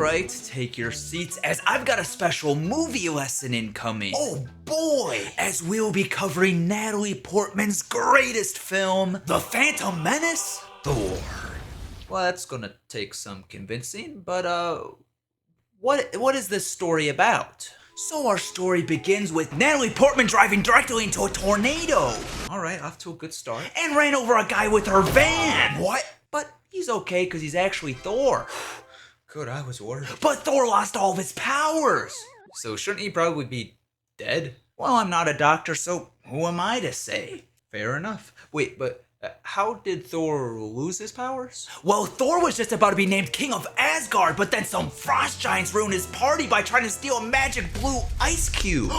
Alright, take your seats as I've got a special movie lesson incoming. Oh boy! As we'll be covering Natalie Portman's greatest film, The Phantom Menace, Thor. Well, that's gonna take some convincing, but what is this story about? So our story begins with Natalie Portman driving directly into a tornado. Alright, off to a good start. And ran over a guy with her van. What? But he's okay because he's actually Thor. Good, I was worried. But Thor lost all of his powers. So shouldn't he probably be dead? Well, I'm not a doctor, so who am I to say? Fair enough. Wait, but how did Thor lose his powers? Well, Thor was just about to be named King of Asgard, but then some frost giants ruined his party by trying to steal a magic blue ice cube.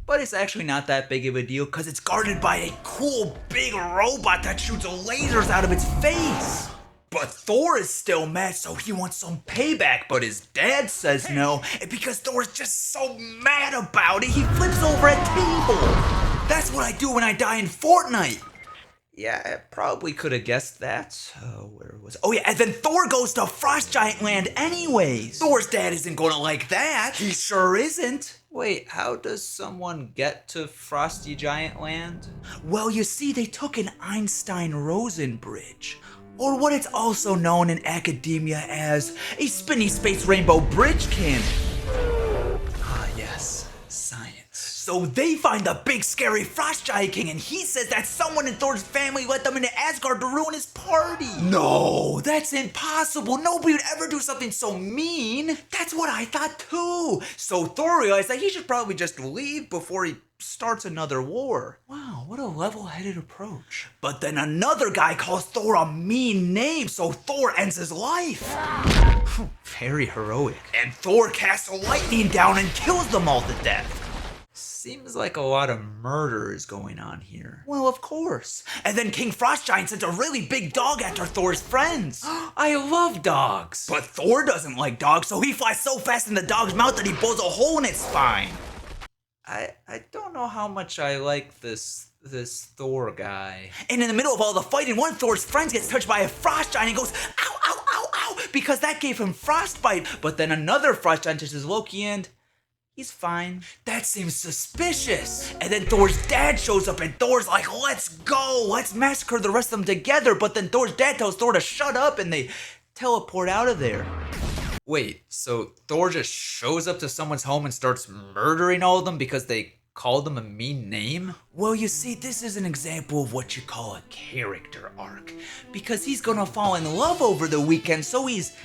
But it's actually not that big of a deal because it's guarded by a cool big robot that shoots lasers out of its face. But Thor is still mad, so he wants some payback, but his dad says no, and because Thor's just so mad about it, he flips over a table. That's what I do when I die in Fortnite. Yeah, I probably could have guessed that. Where was it? Oh yeah, and then Thor goes to Frost Giant Land anyways. Thor's dad isn't gonna like that. He sure isn't. Wait, how does someone get to Frosty Giant Land? Well, you see, they took an Einstein-Rosen bridge, or what it's also known in academia as a spinny space rainbow bridge cannon. Ah yes, science. So they find the big scary Frost Giant King, and he says that someone in Thor's family let them into Asgard to ruin his party. No, that's impossible. Nobody would ever do something so mean. That's what I thought too. So Thor realized that he should probably just leave before he starts another war. Wow, what a level-headed approach. But then another guy calls Thor a mean name, so Thor ends his life. Very heroic. And Thor casts lightning down and kills them all to death. Seems like a lot of murder is going on here. Well, of course. And then King Frost Giant sends a really big dog after Thor's friends. I love dogs. But Thor doesn't like dogs, so he flies so fast in the dog's mouth that he blows a hole in its spine. I don't know how much I like this Thor guy. And in the middle of all the fighting, one of Thor's friends gets touched by a frost giant and goes, ow, ow, ow, ow, because that gave him frostbite. But then another frost giant touches Loki and he's fine. That seems suspicious. And then Thor's dad shows up and Thor's like, let's go, let's massacre the rest of them together. But then Thor's dad tells Thor to shut up and they teleport out of there. Wait, so Thor just shows up to someone's home and starts murdering all of them because they called them a mean name? Well, you see, this is an example of what you call a character arc. Because he's gonna fall in love over the weekend, so he's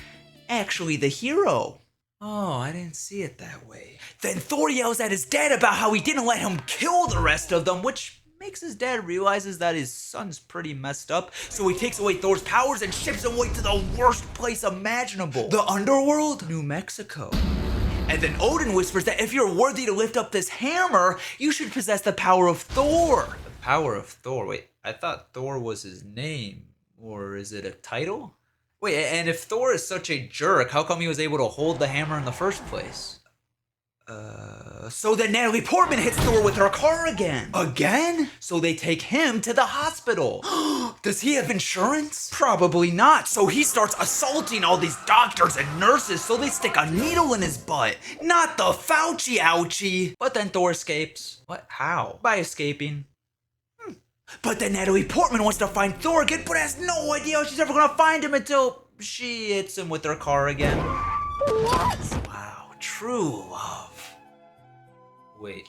actually the hero. Oh, I didn't see it that way. Then Thor yells at his dad about how he didn't let him kill the rest of them, which makes his dad realizes that his son's pretty messed up, so he takes away Thor's powers and ships him away to the worst place imaginable. The underworld? New Mexico. And then Odin whispers that if you're worthy to lift up this hammer, you should possess the power of Thor. The power of Thor? Wait, I thought Thor was his name. Or is it a title? Wait, and if Thor is such a jerk, how come he was able to hold the hammer in the first place? So then Natalie Portman hits Thor with her car again. Again? So they take him to the hospital. Does he have insurance? Probably not. So he starts assaulting all these doctors and nurses, so they stick a needle in his butt. Not the Fauci ouchie. But then Thor escapes. What? How? By escaping. But then Natalie Portman wants to find Thor again, but has no idea how she's ever gonna find him until she hits him with her car again. What? Wow, true love. Wait,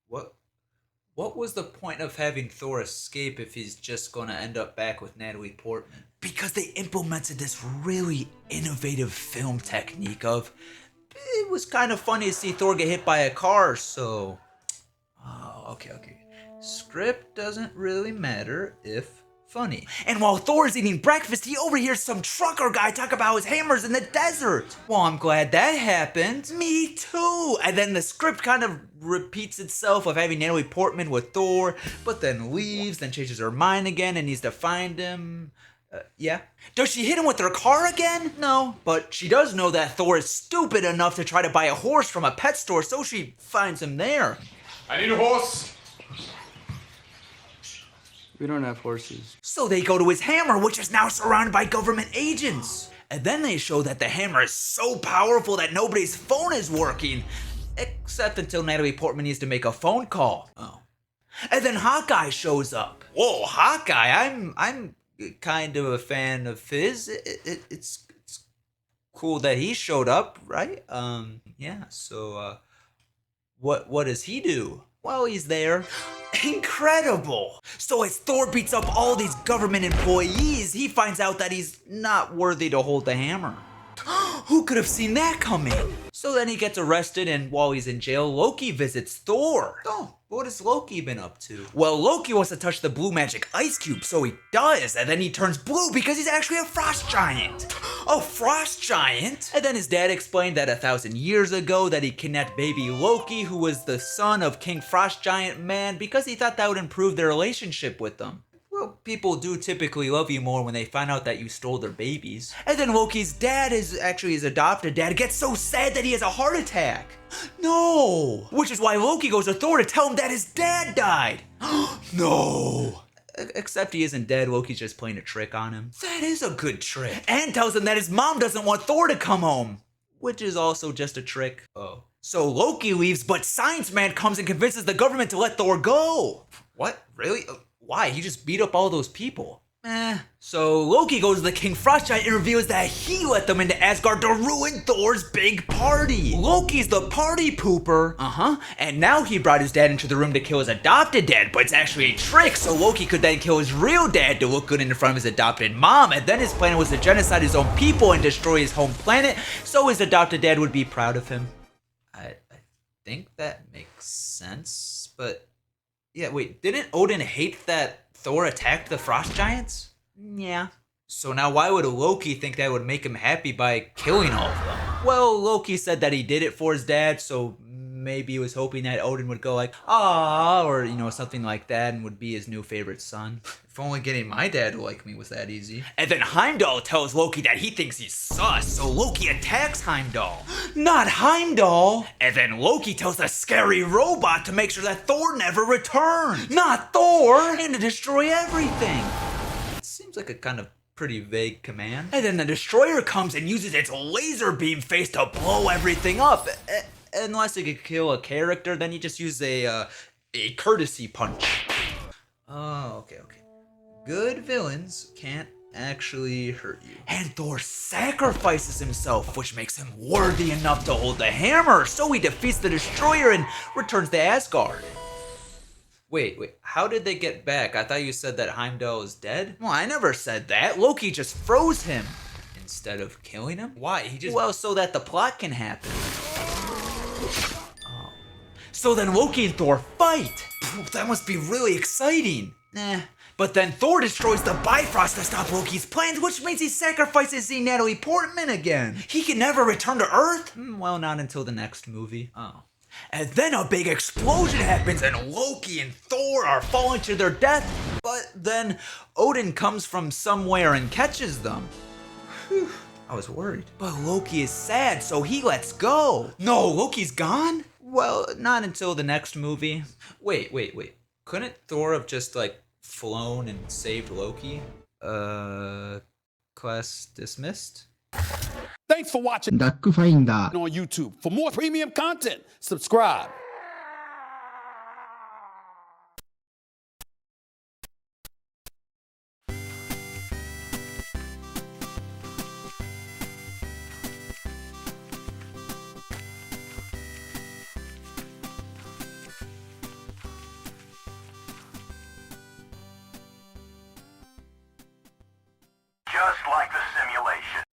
what was the point of having Thor escape if he's just gonna end up back with Natalie Portman? Because they implemented this really innovative film technique of, it was kind of funny to see Thor get hit by a car, so... Oh, okay. Script doesn't really matter if funny. And while Thor's eating breakfast, he overhears some trucker guy talk about his hammers in the desert. Well, I'm glad that happened. Me too. And then the script kind of repeats itself of having Natalie Portman with Thor, but then leaves, then changes her mind again and needs to find him. Yeah. Does she hit him with her car again? No, but she does know that Thor is stupid enough to try to buy a horse from a pet store, so she finds him there. I need a horse. We don't have horses. So they go to his hammer, which is now surrounded by government agents. And then they show that the hammer is so powerful that nobody's phone is working. Except until Natalie Portman needs to make a phone call. Oh. And then Hawkeye shows up. Whoa, Hawkeye, I'm kind of a fan of his. It's cool that he showed up, right? Yeah, so, what does he do? Well, he's there. Incredible! So as Thor beats up all these government employees, he finds out that he's not worthy to hold the hammer. Who could have seen that coming? So then he gets arrested, and while he's in jail, Loki visits Thor. Oh, what has Loki been up to? Well, Loki wants to touch the blue magic ice cube, so he does, and then he turns blue because he's actually a frost giant. A frost giant? And then his dad explained that 1,000 years ago that he kidnapped baby Loki, who was the son of King Frost Giant Man, because he thought that would improve their relationship with them. Well, people do typically love you more when they find out that you stole their babies. And then Loki's dad is actually his adopted dad, gets so sad that he has a heart attack. No! Which is why Loki goes to Thor to tell him that his dad died. No! Except he isn't dead, Loki's just playing a trick on him. That is a good trick. And tells him that his mom doesn't want Thor to come home. Which is also just a trick. Oh. So Loki leaves, but Science Man comes and convinces the government to let Thor go. What? Really? Why? He just beat up all those people. So Loki goes to the King Frost Giant and reveals that he let them into Asgard to ruin Thor's big party. Loki's the party pooper. And now he brought his dad into the room to kill his adopted dad, but it's actually a trick so Loki could then kill his real dad to look good in front of his adopted mom, and then his plan was to genocide his own people and destroy his home planet so his adopted dad would be proud of him. I think that makes sense, but yeah, wait, didn't Odin hate that Thor attacked the frost giants? Yeah. So now why would Loki think that would make him happy by killing all of them? Well, Loki said that he did it for his dad, so maybe he was hoping that Odin would go like, ah, or something like that, and would be his new favorite son. If only getting my dad to like me was that easy. And then Heimdall tells Loki that he thinks he's sus, so Loki attacks Heimdall. Not Heimdall! And then Loki tells the scary robot to make sure that Thor never returns. Not Thor! And to destroy everything. It seems like a kind of pretty vague command. And then the destroyer comes and uses its laser beam face to blow everything up. Unless he could kill a character, then he just used a courtesy punch. Oh, okay. Good villains can't actually hurt you. And Thor sacrifices himself, which makes him worthy enough to hold the hammer, so he defeats the destroyer and returns to Asgard. Wait, how did they get back? I thought you said that Heimdall is dead? Well, I never said that. Loki just froze him instead of killing him. Why? Well, so that the plot can happen. Oh. So then Loki and Thor fight. That must be really exciting. But then Thor destroys the Bifrost to stop Loki's plans, which means he sacrifices seeing Natalie Portman again. He can never return to Earth? Well, not until the next movie. Oh. And then a big explosion happens and Loki and Thor are falling to their death, but then Odin comes from somewhere and catches them. Whew. I was worried. But Loki is sad, so he lets go. No, Loki's gone? Well, not until the next movie. Wait. Couldn't Thor have just, flown and saved Loki? Class dismissed? Thanks for watching DUCKFINDER on YouTube. For more premium content, subscribe. Just like the simulation.